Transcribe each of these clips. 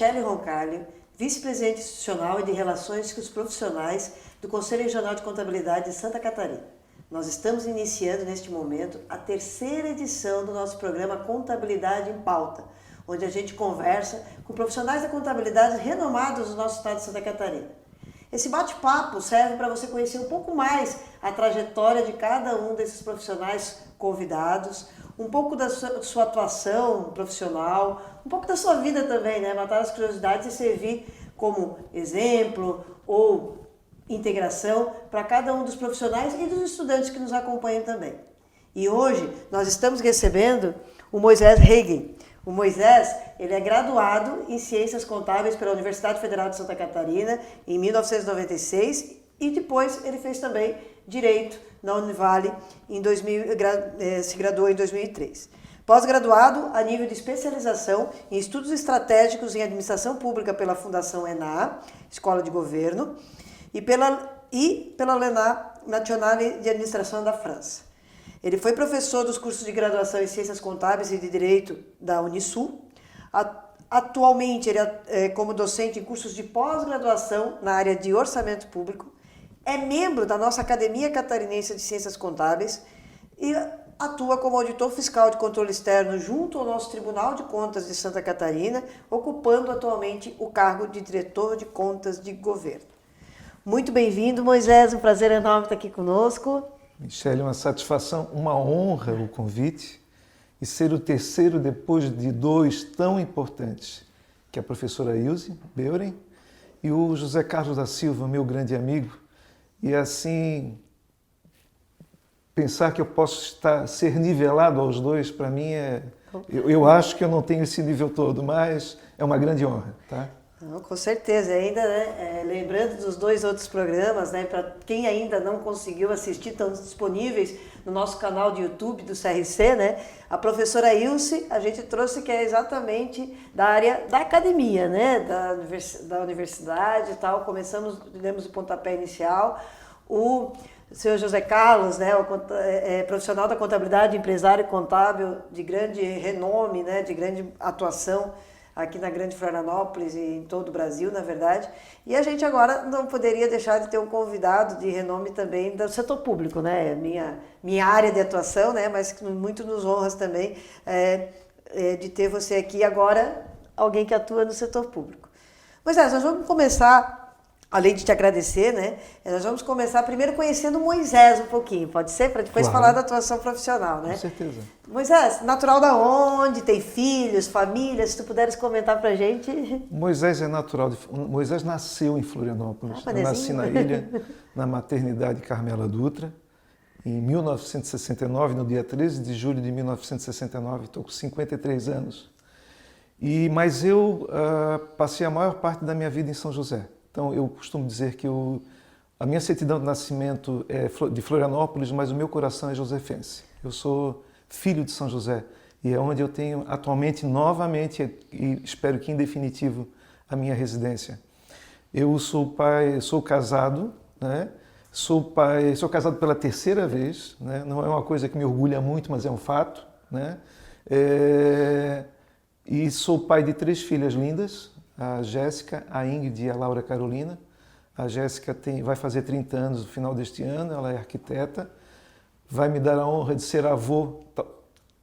Michele Roncalho, vice-presidente institucional e de Relações com os Profissionais do Conselho Regional de Contabilidade de Santa Catarina. Nós estamos iniciando neste momento a terceira edição do nosso programa Contabilidade em Pauta, onde a gente conversa com profissionais da contabilidade renomados do nosso estado de Santa Catarina. Esse bate-papo serve para você conhecer um pouco mais a trajetória de cada um desses profissionais convidados, um pouco da sua atuação profissional, um pouco da sua vida também, né? Matar as curiosidades e servir como exemplo ou integração para cada um dos profissionais e dos estudantes que nos acompanham também. E hoje nós estamos recebendo o Moisés Hagen. O Moisés, ele é graduado em Ciências Contábeis pela Universidade Federal de Santa Catarina em 1996 e depois ele fez também Direito na Univale, se graduou em 2003. Pós-graduado a nível de especialização em Estudos Estratégicos em Administração Pública pela Fundação ENA, Escola de Governo, e pela l'ENA Nationale de Administração da França. Ele foi professor dos cursos de graduação em Ciências Contábeis e de Direito da Unisul. Atualmente, ele é como docente em cursos de pós-graduação na área de Orçamento Público. É membro da nossa Academia Catarinense de Ciências Contábeis e atua como auditor fiscal de controle externo junto ao nosso Tribunal de Contas de Santa Catarina, ocupando atualmente o cargo de diretor de contas de governo. Muito bem-vindo, Moisés. Um prazer enorme estar aqui conosco. Michele, uma satisfação, uma honra o convite e ser o terceiro depois de dois tão importantes, que é a professora Ilse Beuren e o José Carlos da Silva, meu grande amigo. E assim, pensar que eu posso ser nivelado aos dois, para mim eu acho que eu não tenho esse nível todo, mas é uma grande honra, tá? Não, com certeza. E ainda, né, lembrando dos dois outros programas, né, para quem ainda não conseguiu assistir, estão disponíveis no nosso canal de YouTube do CRC, né? A professora Ilse, a gente trouxe que é exatamente da área da academia, né, da universidade e tal. Demos o pontapé inicial. O senhor José Carlos, né, profissional da contabilidade, empresário contábil de grande renome, né, de grande atuação aqui na Grande Florianópolis e em todo o Brasil, na verdade. E a gente agora não poderia deixar de ter um convidado de renome também do setor público, né? Minha área de atuação, né? Mas que muito nos honra também de ter você aqui agora, alguém que atua no setor público. Moisés, nós vamos começar, além de te agradecer, né? Nós vamos começar primeiro conhecendo o Moisés um pouquinho, pode ser? Para depois falar da atuação profissional, né? Com certeza. Moisés, natural da onde? Tem filhos, família? Se tu puderes comentar pra gente. Moisés é natural. Moisés nasceu em Florianópolis. Eu nasci na ilha, na maternidade Carmela Dutra, em 1969, no dia 13 de julho de 1969. Estou com 53 anos. Mas eu passei a maior parte da minha vida em São José. Então, eu costumo dizer que a minha certidão de nascimento é de Florianópolis, mas o meu coração é josefense. Eu sou filho de São José e é onde eu tenho atualmente, novamente, e espero que em definitivo, a minha residência. Eu sou pai, sou casado, né? Sou casado pela terceira vez, né? Não é uma coisa que me orgulha muito, mas é um fato, né? E sou pai de 3 filhas lindas, a Jéssica, a Ingrid e a Laura Carolina. A Jéssica vai fazer 30 anos no final deste ano, ela é arquiteta, vai me dar a honra de ser avô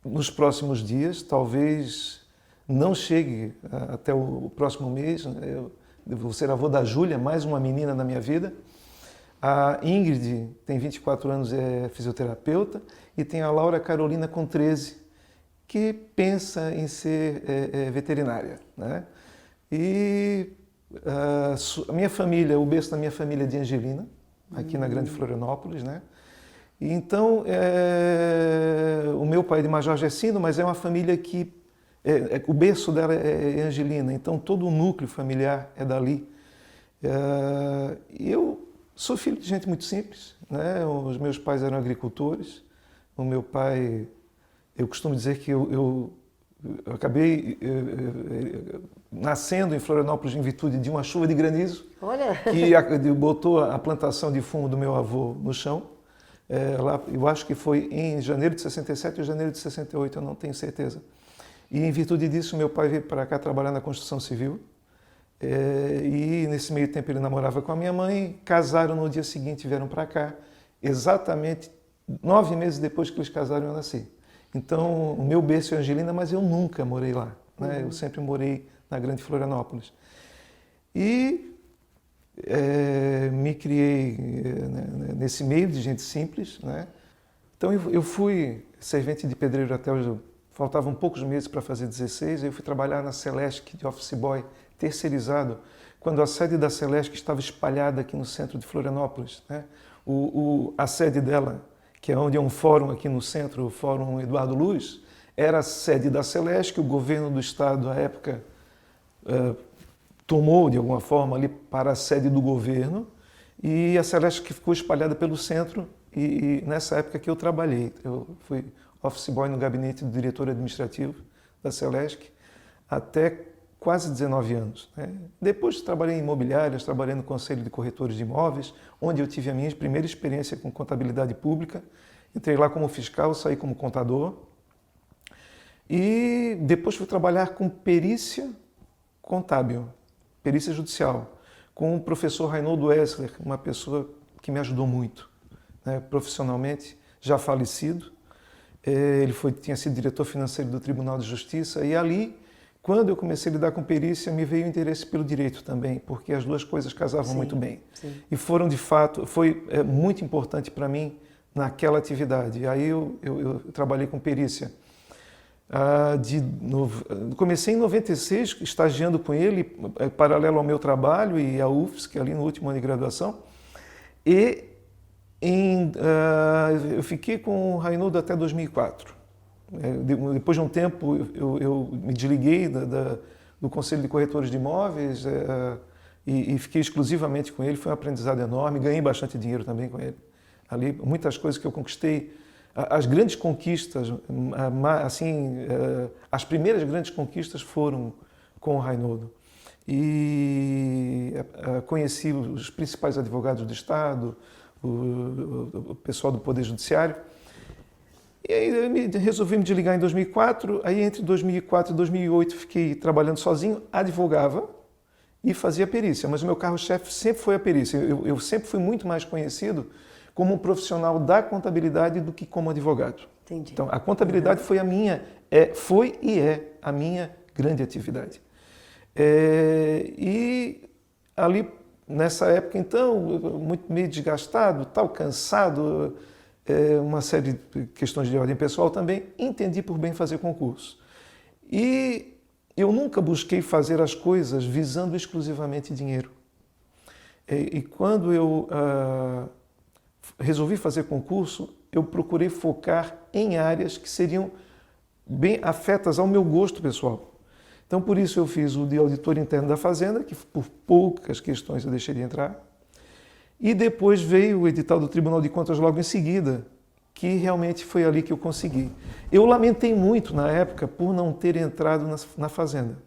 nos próximos dias, talvez não chegue até o próximo mês. Eu vou ser avô da Júlia, mais uma menina na minha vida. A Ingrid tem 24 anos, é fisioterapeuta, e tem a Laura Carolina com 13, que pensa em ser veterinária, né? E a minha família, o berço da minha família é de Angelina, aqui na Grande Florianópolis, né? E então, o meu pai é de Major Gercino, mas é uma família que o berço dela é Angelina, então todo o núcleo familiar é dali. Eu sou filho de gente muito simples, né? Os meus pais eram agricultores. O meu pai, eu costumo dizer que eu acabei nascendo em Florianópolis em virtude de uma chuva de granizo. Olha. Que botou a plantação de fumo do meu avô no chão. Lá, eu acho que foi em janeiro de 67 ou janeiro de 68, eu não tenho certeza. E em virtude disso, meu pai veio para cá trabalhar na construção civil. E nesse meio tempo ele namorava com a minha mãe, casaram no dia seguinte, vieram para cá. Exatamente 9 meses depois que eles casaram, eu nasci. Então, o meu berço é Angelina, mas eu nunca morei lá, né? Eu sempre morei na Grande Florianópolis. E me criei nesse meio de gente simples, né? Então, eu fui servente de pedreiro até hoje. Faltavam poucos meses para fazer 16, eu fui trabalhar na Celesc de office boy, terceirizado, quando a sede da Celesc estava espalhada aqui no centro de Florianópolis, né? A sede dela, que é onde é um fórum aqui no centro, o Fórum Eduardo Luz, era a sede da Celesc, o governo do estado, à época, tomou de alguma forma ali para a sede do governo, e a Celesc ficou espalhada pelo centro, e nessa época que eu trabalhei, eu fui office boy no gabinete do diretor administrativo da Celesc até quase 19 anos. Né? Depois trabalhei em imobiliárias, trabalhei no Conselho de Corretores de Imóveis, onde eu tive a minha primeira experiência com contabilidade pública. Entrei lá como fiscal, saí como contador. E depois fui trabalhar com perícia contábil, perícia judicial, com o professor Reinaldo Essler, uma pessoa que me ajudou muito, né? Profissionalmente, já falecido. Ele tinha sido diretor financeiro do Tribunal de Justiça e ali, quando eu comecei a lidar com perícia, me veio o interesse pelo direito também, porque as duas coisas casavam muito bem. Sim. E foram, de fato, foi muito importante para mim naquela atividade. Aí eu trabalhei com perícia. Comecei em 96, estagiando com ele, paralelo ao meu trabalho e à UFSC, ali no último ano de graduação. E eu fiquei com o Reinaldo até 2004. Depois de um tempo, eu me desliguei do Conselho de Corretores de Imóveis e fiquei exclusivamente com ele. Foi um aprendizado enorme, ganhei bastante dinheiro também com ele. Ali, muitas coisas que eu conquistei, as grandes conquistas, assim, as primeiras grandes conquistas foram com o Reinaldo. E conheci os principais advogados do Estado, o pessoal do Poder Judiciário. E aí eu resolvi me desligar em 2004, aí entre 2004 e 2008 fiquei trabalhando sozinho, advogava e fazia perícia, mas o meu carro-chefe sempre foi a perícia. Eu sempre fui muito mais conhecido como um profissional da contabilidade do que como advogado. Entendi. Então, a contabilidade foi foi e é a minha grande atividade. E ali, nessa época, então, muito meio desgastado, cansado, uma série de questões de ordem pessoal também, entendi por bem fazer concurso. E eu nunca busquei fazer as coisas visando exclusivamente dinheiro. E quando eu resolvi fazer concurso, eu procurei focar em áreas que seriam bem afetas ao meu gosto pessoal. Então, por isso eu fiz o de auditor interno da Fazenda, que por poucas questões eu deixei de entrar. E depois veio o edital do Tribunal de Contas logo em seguida, que realmente foi ali que eu consegui. Eu lamentei muito na época por não ter entrado na Fazenda.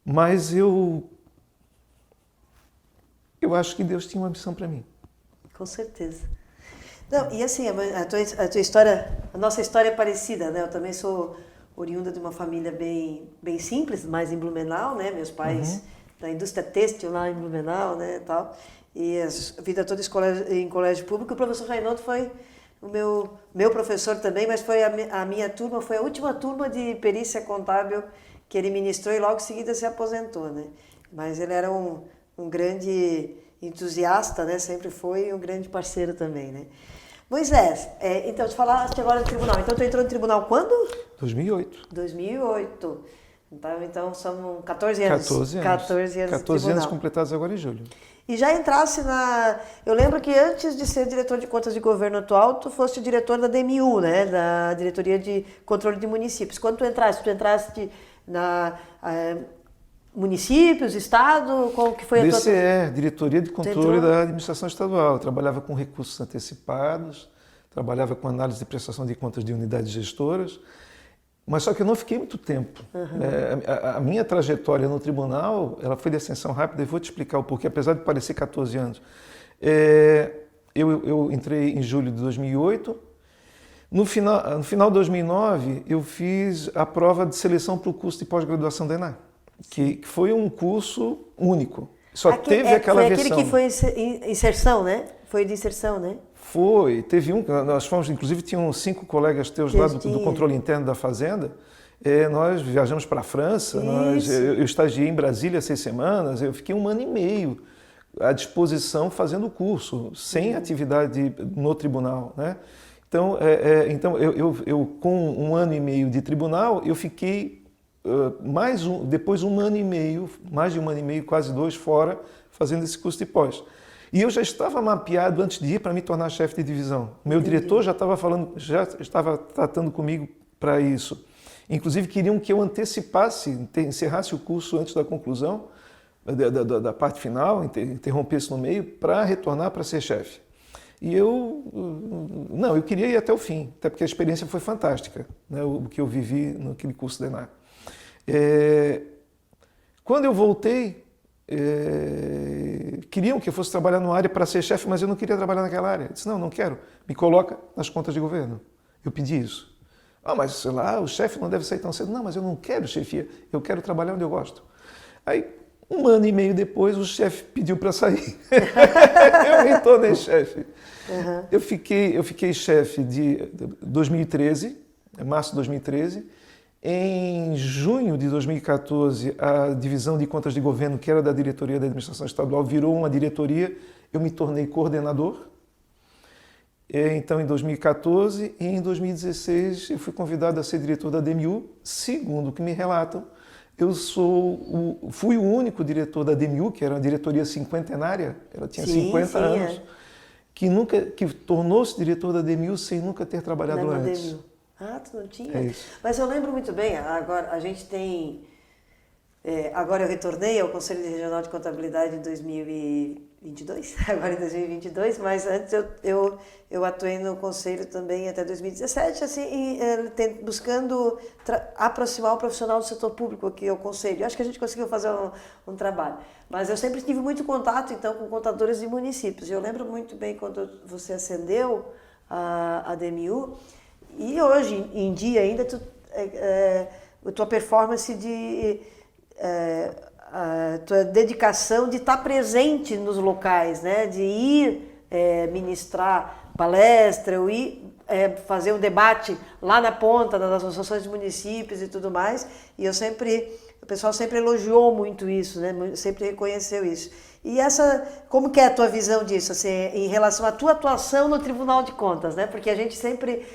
Mas eu acho que Deus tinha uma missão para mim. Com certeza. Não, e assim, a tua história, a nossa história é parecida, né? Eu também sou oriunda de uma família bem simples, mais em Blumenau, né? Meus pais da indústria têxtil lá em Blumenau, né, tal. E a vida toda em colégio público. O professor Reinaldo foi o meu professor também, mas foi a minha turma, foi a última turma de perícia contábil que ele ministrou e logo em seguida se aposentou, né? Mas ele era um grande entusiasta, né? Sempre foi um grande parceiro também, né? Moisés, então, tu falaste agora do tribunal. Então, tu entrou no tribunal quando? 2008. 2008. Então são 14 anos. 14 anos. 14 anos completados agora em julho. E já entrasse Eu lembro que antes de ser diretor de contas de governo atual, tu foste diretor da DMU, né? Da Diretoria de Controle de Municípios. Quando tu entraste na municípios, estado, qual que foi a DCE, Diretoria de Controle da Administração Estadual. Eu trabalhava com recursos antecipados, trabalhava com análise de prestação de contas de unidades gestoras, mas só que eu não fiquei muito tempo. A minha trajetória no tribunal, ela foi de ascensão rápida, e vou te explicar o porquê, apesar de parecer 14 anos. Eu entrei em julho de 2008. No final de 2009, eu fiz a prova de seleção para o curso de pós-graduação da ENA. que foi um curso único. Só teve aquela versão. Foi aquele que foi inserção, né? Foi de inserção, né? Foi, teve nós fomos, inclusive tinham 5 colegas teus lá do controle interno da Fazenda, nós viajamos para a França, eu estagiei em Brasília 6 semanas, eu fiquei 1 ano e meio à disposição fazendo o curso, sem atividade no tribunal, né? Então, eu com 1 ano e meio de tribunal, eu fiquei depois 1 ano e meio, mais de 1 ano e meio, quase 2 fora, fazendo esse curso de pós. E eu já estava mapeado antes de ir para me tornar chefe de divisão. Meu diretor já estava tratando comigo para isso. Inclusive queriam que eu antecipasse, encerrasse o curso antes da conclusão, da parte final, interrompesse no meio, para retornar para ser chefe. E eu queria ir até o fim, até porque a experiência foi fantástica, né, o que eu vivi naquele curso da ENAR. Quando eu voltei, queriam que eu fosse trabalhar numa área para ser chefe, mas eu não queria trabalhar naquela área. Eu disse, não quero, me coloca nas contas de governo. Eu pedi isso. Mas sei lá, o chefe não deve sair tão cedo. Não, mas eu não quero chefia, eu quero trabalhar onde eu gosto. Aí, 1 ano e meio depois, o chefe pediu para sair. Eu me tornei chefe. Uhum. Eu fiquei chefe de 2013, março de 2013. Em junho de 2014, a divisão de contas de governo, que era da diretoria da administração estadual, virou uma diretoria. Eu me tornei coordenador. Então, em 2014 e em 2016, eu fui convidado a ser diretor da DMU. Segundo o que me relatam, eu fui o único diretor da DMU, que era uma diretoria cinquentenária, ela tinha 50 anos, que tornou-se diretor da DMU sem nunca ter trabalhado antes. Tu não tinha? Mas eu lembro muito bem, agora a gente tem... agora eu retornei ao Conselho Regional de Contabilidade em 2022, agora em 2022, mas antes eu atuei no Conselho também até 2017, assim, buscando aproximar o profissional do setor público aqui ao Conselho. Eu acho que a gente conseguiu fazer um trabalho. Mas eu sempre tive muito contato, então, com contadores de municípios. Eu lembro muito bem quando você ascendeu a DMU, e hoje em dia ainda a tua performance a tua dedicação de estar presente nos locais, né? De ir ministrar palestra, ou ir fazer um debate lá na ponta das associações de municípios e tudo mais. E o pessoal sempre elogiou muito isso, né? Sempre reconheceu isso. E como que é a tua visão disso, assim, em relação à tua atuação no Tribunal de Contas, né? Porque a gente sempre...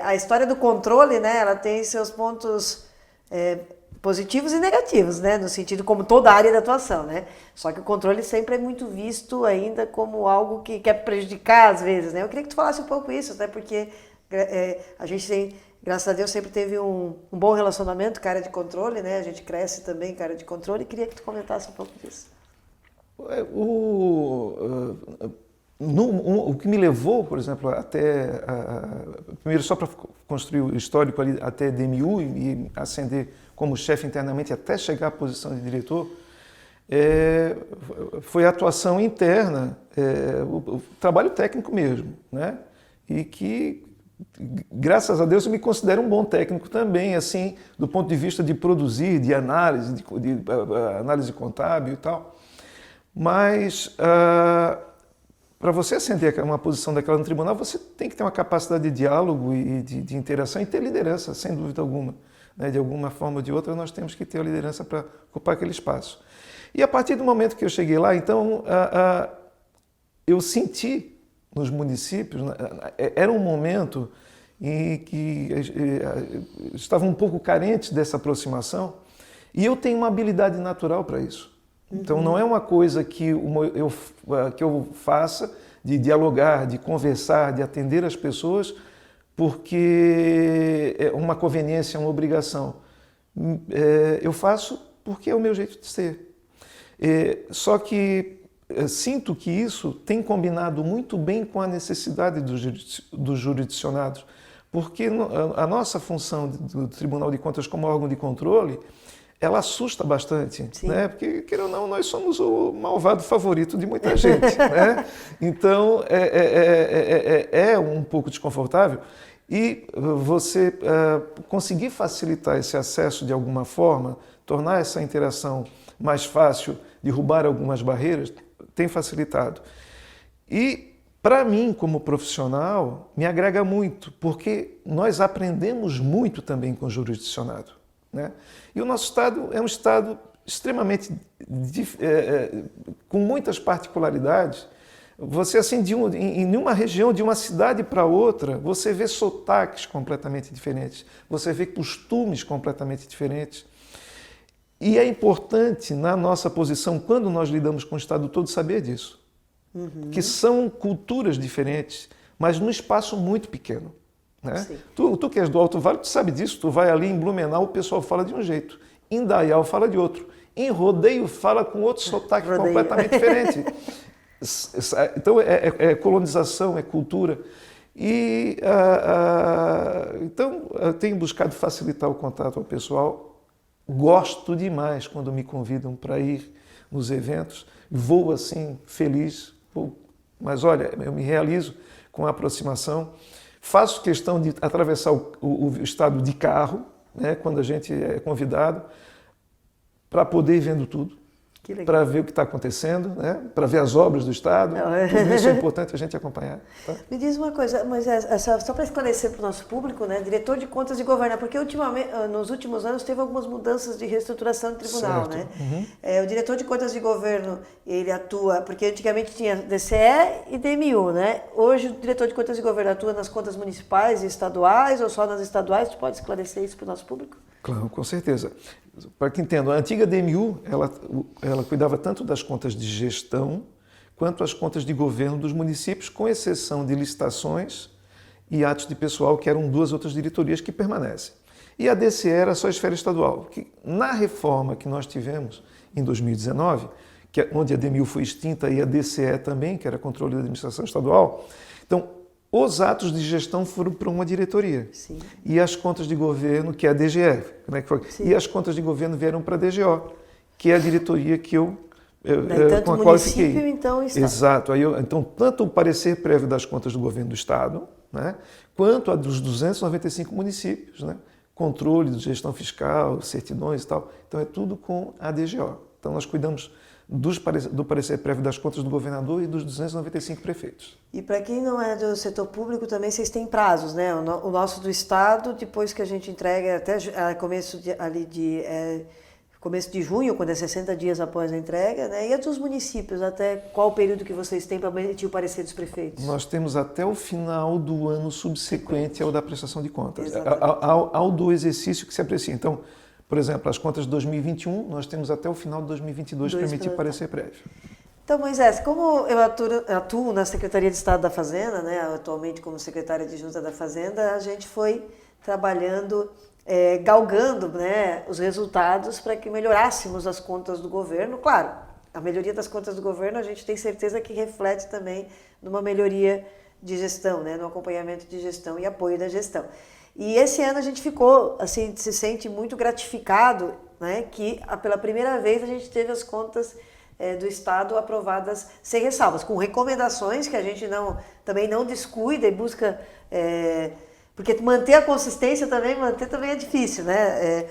a história do controle, né? Ela tem seus pontos positivos e negativos, né? No sentido como toda a área de atuação, né? Só que o controle sempre é muito visto ainda como algo que quer prejudicar às vezes, né? Eu queria que tu falasse um pouco isso, né? Porque a gente tem, graças a Deus, sempre teve um bom relacionamento com a área de controle, né? A gente cresce também com a área de controle e queria que tu comentasse um pouco disso. O que me levou, por exemplo, primeiro só para construir o histórico ali até DMU e ascender como chefe internamente até chegar à posição de diretor, foi a atuação interna, o trabalho técnico mesmo, né? E que, graças a Deus, eu me considero um bom técnico também, assim, do ponto de vista de produzir, de análise, de análise contábil e tal. Mas, para você ascender uma posição daquela no tribunal, você tem que ter uma capacidade de diálogo e de interação e ter liderança, sem dúvida alguma. De alguma forma ou de outra, nós temos que ter a liderança para ocupar aquele espaço. E a partir do momento que eu cheguei lá, então, eu senti nos municípios, era um momento em que estavam um pouco carentes dessa aproximação, e eu tenho uma habilidade natural para isso. Então, não é uma coisa que eu faça de dialogar, de conversar, de atender as pessoas, porque é uma conveniência, uma obrigação. Eu faço porque é o meu jeito de ser. Só que sinto que isso tem combinado muito bem com a necessidade dos jurisdicionados, porque a nossa função do Tribunal de Contas como órgão de controle, ela assusta bastante, né? Porque, queira ou não, nós somos o malvado favorito de muita gente, né? Então, é um pouco desconfortável. E você conseguir facilitar esse acesso de alguma forma, tornar essa interação mais fácil, derrubar algumas barreiras, tem facilitado. E, para mim, como profissional, me agrega muito, porque nós aprendemos muito também com o jurisdicionado, né? E o nosso Estado é um Estado extremamente com muitas particularidades. Você, assim, em uma região, de uma cidade para outra, você vê sotaques completamente diferentes, você vê costumes completamente diferentes. E é importante, na nossa posição, quando nós lidamos com o Estado todo, saber disso. Que são culturas diferentes, mas num espaço muito pequeno, né? Tu que és do Alto Vale, tu sabe disso. Tu vai ali em Blumenau, o pessoal fala de um jeito. Em Dayal fala de outro. Em Rodeio fala com outro sotaque completamente diferente. Então é colonização, é cultura. E então eu tenho buscado facilitar o contato ao pessoal. Gosto demais quando me convidam para ir nos eventos. Vou assim, feliz. Mas olha, eu me realizo com a aproximação. Faço questão de atravessar o estado de carro, né, quando a gente é convidado, para poder ir vendo tudo, para ver o que está acontecendo, né, para ver as obras do Estado. Tudo isso é importante a gente acompanhar. Tá? Me diz uma coisa, Moisés, só para esclarecer para o nosso público, né, diretor de contas de governo, porque nos últimos anos teve algumas mudanças de reestruturação do tribunal, certo, né? O diretor de contas de governo, ele atua, porque antigamente tinha DCE e DMU, né? Hoje o diretor de contas de governo atua nas contas municipais e estaduais ou só nas estaduais? Tu pode esclarecer isso para o nosso público? Claro, com certeza. Para que entendam, a antiga DMU, ela cuidava tanto das contas de gestão quanto as contas de governo dos municípios, com exceção de licitações e atos de pessoal, que eram duas outras diretorias que permanecem. E a DCE era só a esfera estadual, que na reforma que nós tivemos em 2019, onde a DMU foi extinta e a DCE também, que era controle da administração estadual, então os atos de gestão foram para uma diretoria. Sim. E as contas de governo, que é a DGE, como é que foi? E as contas de governo vieram para a DGO, que é a diretoria que com a qual eu fiquei. Então, Estado. Exato. Então, tanto o parecer prévio das contas do governo do Estado, né, quanto a dos 295 municípios, né, controle de gestão fiscal, certidões e tal. Então, é tudo com a DGO. Então, nós cuidamos do parecer prévio das contas do governador e dos 295 prefeitos. E para quem não é do setor público, também vocês têm prazos, né? O nosso do Estado, depois que a gente entrega, até começo de junho, quando é 60 dias após a entrega, né? E a dos municípios, até qual período que vocês têm para emitir o parecer dos prefeitos? Nós temos até o final do ano subsequente ao da prestação de contas, ao do exercício que se aprecia. Então, por exemplo, as contas de 2021, nós temos até o final de 2022 para emitir parecer prévio. Então, Moisés, como eu atuo na Secretaria de Estado da Fazenda, né, atualmente como secretária adjunta da Fazenda, a gente foi trabalhando, galgando, né, os resultados para que melhorássemos as contas do governo. Claro, a melhoria das contas do governo a gente tem certeza que reflete também numa melhoria de gestão, né, no acompanhamento de gestão e apoio da gestão. E esse ano a gente ficou, assim, se sente muito gratificado, né, que pela primeira vez a gente teve as contas do Estado aprovadas sem ressalvas, com recomendações que a gente também não descuida e busca, porque manter a consistência também é difícil, né?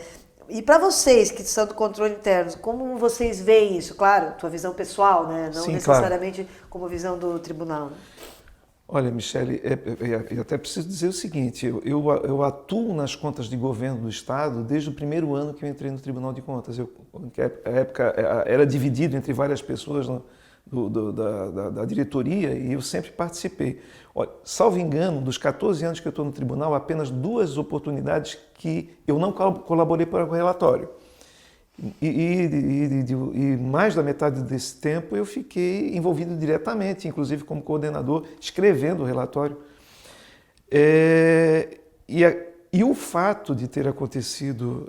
E para vocês que são do controle interno, como vocês veem isso? Claro, tua visão pessoal, né? Não Sim, necessariamente claro. Como visão do tribunal. Né? Olha, Michele, eu até preciso dizer o seguinte, eu atuo nas contas de governo do Estado desde o primeiro ano que eu entrei no Tribunal de Contas. A época era dividido entre várias pessoas da diretoria e eu sempre participei. Olha, salvo engano, dos 14 anos que eu estou no tribunal, apenas 2 oportunidades que eu não colaborei para o relatório. E mais da metade desse tempo eu fiquei envolvido diretamente, inclusive como coordenador, escrevendo o relatório. E o fato de ter acontecido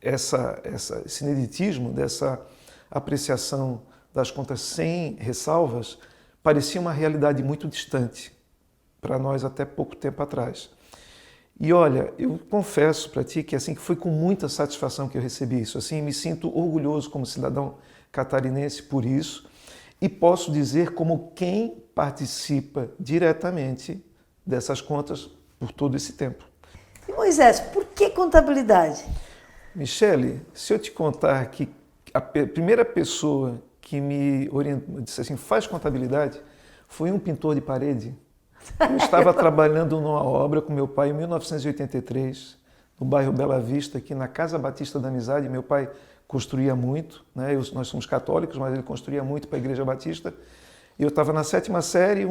esse ineditismo, dessa apreciação das contas sem ressalvas, parecia uma realidade muito distante para nós até pouco tempo atrás. E olha, eu confesso para ti que assim que foi com muita satisfação que eu recebi isso. Assim, me sinto orgulhoso como cidadão catarinense por isso e posso dizer como quem participa diretamente dessas contas por todo esse tempo. E Moisés, por que contabilidade? Michele, se eu te contar que a primeira pessoa que me orientou, disse assim, faz contabilidade, foi um pintor de parede. Eu estava trabalhando numa obra com meu pai em 1983, no bairro Bela Vista, aqui na Casa Batista da Amizade. Meu pai construía muito, né? Nós somos católicos, mas ele construía muito para a Igreja Batista. Eu estava na 7ª série,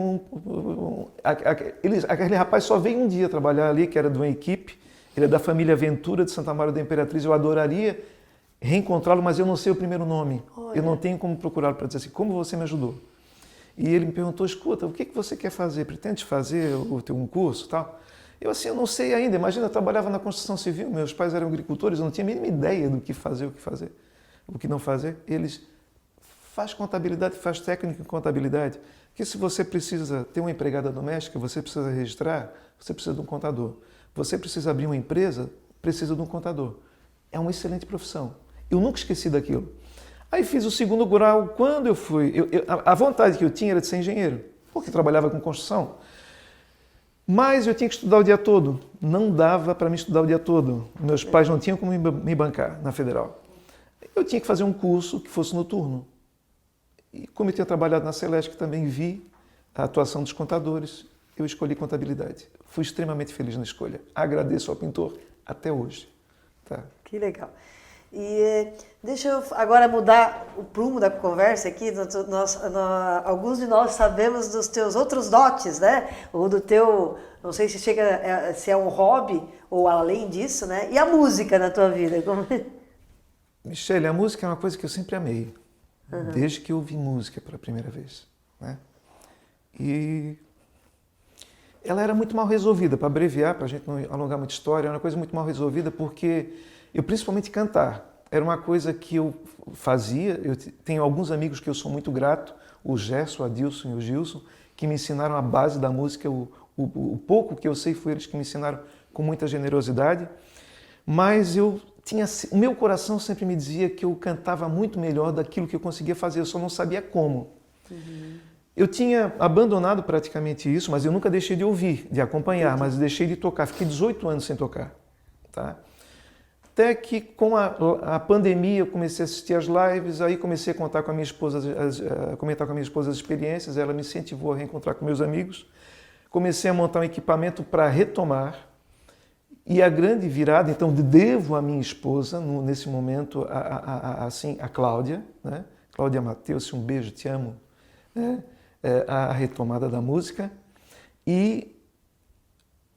aquele rapaz só veio um dia trabalhar ali, que era de uma equipe, ele é da família Ventura de Santa Maria da Imperatriz. Eu adoraria reencontrá-lo, mas eu não sei o primeiro nome. Olha. Eu não tenho como procurá-lo para dizer assim, como você me ajudou? E ele me perguntou, escuta, o que você quer fazer? Pretende fazer um curso e tal? Eu assim, eu não sei ainda. Imagina, eu trabalhava na construção civil, meus pais eram agricultores, eu não tinha a mínima ideia do que fazer, o que não fazer. Eles, faz contabilidade, faz técnica em contabilidade. Porque se você precisa ter uma empregada doméstica, você precisa registrar, você precisa de um contador. Você precisa abrir uma empresa, precisa de um contador. É uma excelente profissão. Eu nunca esqueci daquilo. Aí fiz o 2º grau. Quando eu fui... a vontade que eu tinha era de ser engenheiro, porque trabalhava com construção. Mas eu tinha que estudar o dia todo. Não dava para me estudar o dia todo. Meus pais não tinham como me bancar na Federal. Eu tinha que fazer um curso que fosse noturno. E como eu tinha trabalhado na Celeste, também vi a atuação dos contadores, eu escolhi contabilidade. Fui extremamente feliz na escolha. Agradeço ao pintor até hoje. Tá? Que legal. E deixa eu agora mudar o prumo da conversa aqui. Alguns de nós sabemos dos teus outros dotes, né? Ou do teu, não sei se se é um hobby ou além disso, né? E a música na tua vida? Como... Michele, a música é uma coisa que eu sempre amei, desde que eu ouvi música pela primeira vez, né? E ela era muito mal resolvida, para abreviar, para a gente não alongar muita história, era uma coisa muito mal resolvida porque eu, principalmente cantar, era uma coisa que eu fazia. Eu tenho alguns amigos que eu sou muito grato, o Gerson, o Adilson e o Gilson, que me ensinaram a base da música. O pouco que eu sei foi eles que me ensinaram com muita generosidade, mas o meu coração sempre me dizia que eu cantava muito melhor daquilo que eu conseguia fazer, eu só não sabia como. Eu tinha abandonado praticamente isso, mas eu nunca deixei de ouvir, de acompanhar, mas deixei de tocar. Fiquei 18 anos sem tocar, tá? Até que com a pandemia eu comecei a assistir as lives, aí comecei a contar com a minha esposa, comentar com a minha esposa as experiências, ela me incentivou a reencontrar com meus amigos. Comecei a montar um equipamento para retomar. E a grande virada, então, devo à minha esposa, nesse momento, a Cláudia, né? Cláudia Mateus, um beijo, te amo, né? A retomada da música. E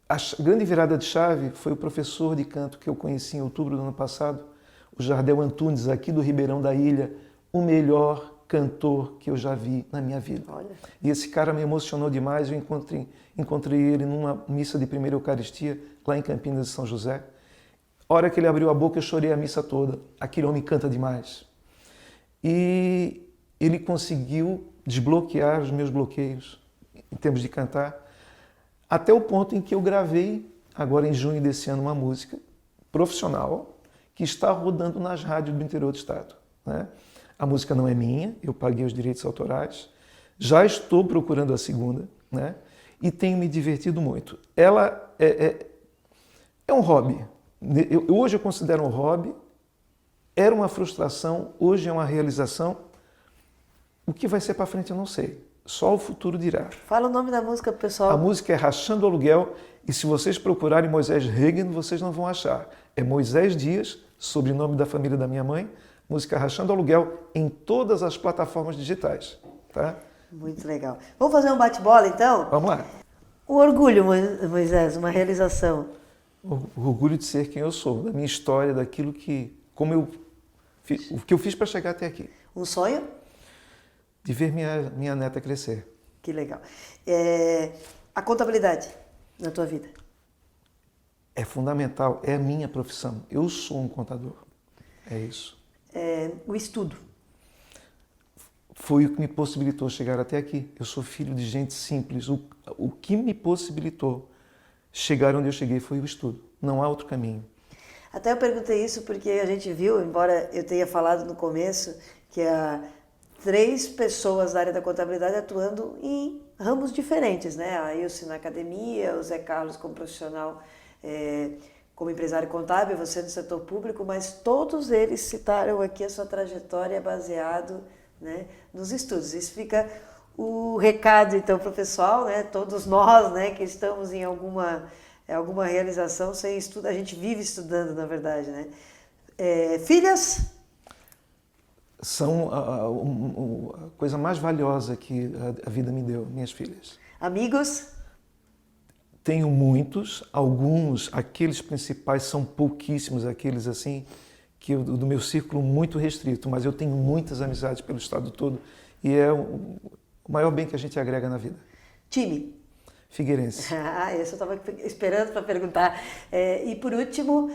a grande virada de chave foi o professor de canto que eu conheci em outubro do ano passado, o Jardel Antunes, aqui do Ribeirão da Ilha, o melhor cantor que eu já vi na minha vida. Olha. E esse cara me emocionou demais. Eu encontrei ele numa missa de primeira Eucaristia, lá em Campinas de São José. A hora que ele abriu a boca, eu chorei a missa toda. Aquele homem canta demais. E ele conseguiu desbloquear os meus bloqueios em termos de cantar, até o ponto em que eu gravei, agora em junho desse ano, uma música profissional que está rodando nas rádios do interior do estado, né? A música não é minha, eu paguei os direitos autorais, já estou procurando a segunda, né? E tenho me divertido muito. Ela é um hobby. Hoje eu considero um hobby, era uma frustração, hoje é uma realização. O que vai ser para frente eu não sei. Só o futuro dirá. Fala o nome da música, pessoal. A música é Rachando Aluguel, e se vocês procurarem Moisés Reagan, vocês não vão achar. É Moisés Dias, sobrenome da família da minha mãe, música Rachando Aluguel, em todas as plataformas digitais. Tá? Muito legal. Vamos fazer um bate-bola, então? Vamos lá. Um orgulho, Moisés, uma realização. O orgulho de ser quem eu sou, da minha história, daquilo que... o que eu fiz para chegar até aqui. Um sonho? De ver minha neta crescer. Que legal. A contabilidade na tua vida? É fundamental, é a minha profissão. Eu sou um contador. É isso. O estudo? Foi o que me possibilitou chegar até aqui. Eu sou filho de gente simples. O que me possibilitou chegar onde eu cheguei foi o estudo. Não há outro caminho. Até eu perguntei isso porque a gente viu, embora eu tenha falado no começo, que há 3 pessoas da área da contabilidade atuando em ramos diferentes, né? A Ilse na academia, o Zé Carlos como profissional como empresário contábil, você no setor público, mas todos eles citaram aqui a sua trajetória baseado, né, nos estudos. Isso fica o recado, então, para o pessoal, né, todos nós, né, que estamos em alguma realização sem estudo, a gente vive estudando, na verdade, né? Filhas? São a coisa mais valiosa que a vida me deu, minhas filhas. Amigos? Tenho muitos, alguns, aqueles principais são pouquíssimos, aqueles assim, do meu círculo muito restrito, mas eu tenho muitas amizades pelo estado todo e é o maior bem que a gente agrega na vida. Time? Figueirense. Esse eu estava esperando para perguntar. E por último,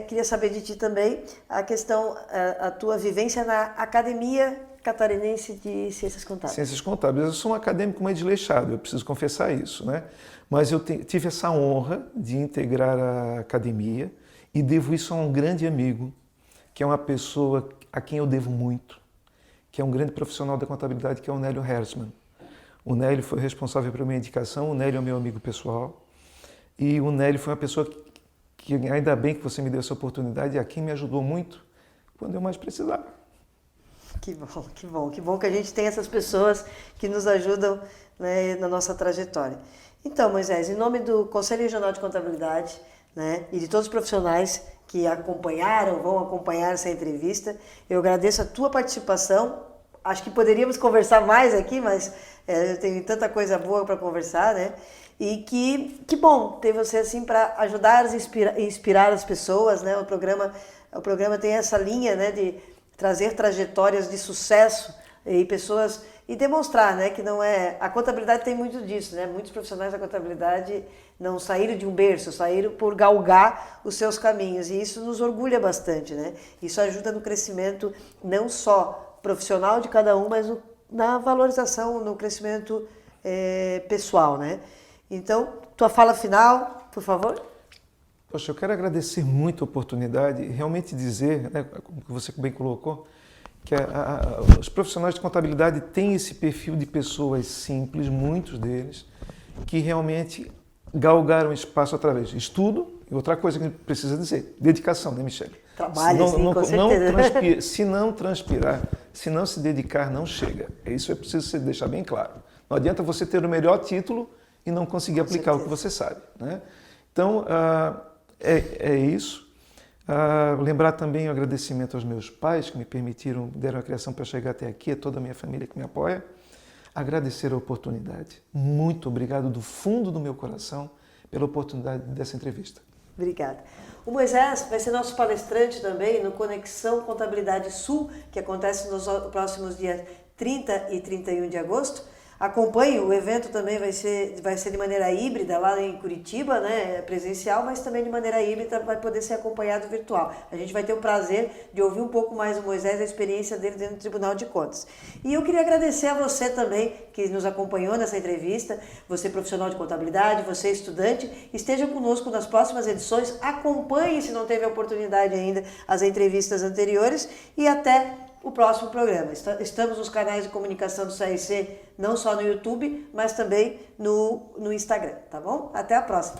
queria saber de ti também a questão, a tua vivência na Academia Catarinense de Ciências Contábeis. Ciências Contábeis. Eu sou um acadêmico meio desleixado, eu preciso confessar isso, né? Mas eu tive essa honra de integrar a academia e devo isso a um grande amigo, que é uma pessoa a quem eu devo muito, que é um grande profissional da contabilidade, que é o Nélio Herzmann. O Nélio foi responsável pela minha indicação, o Nélio é meu amigo pessoal, e o Nélio foi uma pessoa que ainda bem que você me deu essa oportunidade, e a quem me ajudou muito quando eu mais precisava. Que bom, que bom, que bom que a gente tem essas pessoas que nos ajudam, né, na nossa trajetória. Então, Moisés, em nome do Conselho Regional de Contabilidade, né, e de todos os profissionais que acompanharam, vão acompanhar essa entrevista, eu agradeço a tua participação. Acho que poderíamos conversar mais aqui, mas eu tenho tanta coisa boa para conversar, né? E que bom ter você assim para ajudar a inspirar as pessoas, né? O programa tem essa linha, né, de trazer trajetórias de sucesso e pessoas e demonstrar, né, que não é a contabilidade tem muito disso, né? Muitos profissionais da contabilidade não saíram de um berço, saíram por galgar os seus caminhos e isso nos orgulha bastante, né? Isso ajuda no crescimento não só profissional de cada um, mas na valorização, no crescimento pessoal, né? Então, tua fala final, por favor. Poxa, eu quero agradecer muito a oportunidade e realmente dizer, né, como você bem colocou, que os profissionais de contabilidade têm esse perfil de pessoas simples, muitos deles, que realmente galgaram espaço através de estudo e outra coisa que a gente precisa dizer, dedicação, né, Michele? Trabalho, sim, com certeza. Se não transpirar, se não se dedicar, não chega. Isso é preciso deixar bem claro. Não adianta você ter o melhor título e não conseguir aplicar o que você sabe, né? Então, é isso. Lembrar também o agradecimento aos meus pais que me permitiram, deram a criação para chegar até aqui, a toda a minha família que me apoia. Agradecer a oportunidade. Muito obrigado do fundo do meu coração pela oportunidade dessa entrevista. Obrigada. O Moisés vai ser nosso palestrante também no Conexão Contabilidade Sul, que acontece nos próximos dias 30 e 31 de agosto. Acompanhe, o evento também vai ser de maneira híbrida lá em Curitiba, né, presencial, mas também de maneira híbrida vai poder ser acompanhado virtual. A gente vai ter o prazer de ouvir um pouco mais do Moisés, a experiência dele dentro do Tribunal de Contas. E eu queria agradecer a você também que nos acompanhou nessa entrevista, você profissional de contabilidade, você estudante, esteja conosco nas próximas edições, acompanhe se não teve a oportunidade ainda as entrevistas anteriores e até o próximo programa. Estamos nos canais de comunicação do CRC, não só no YouTube, mas também no Instagram, tá bom? Até a próxima!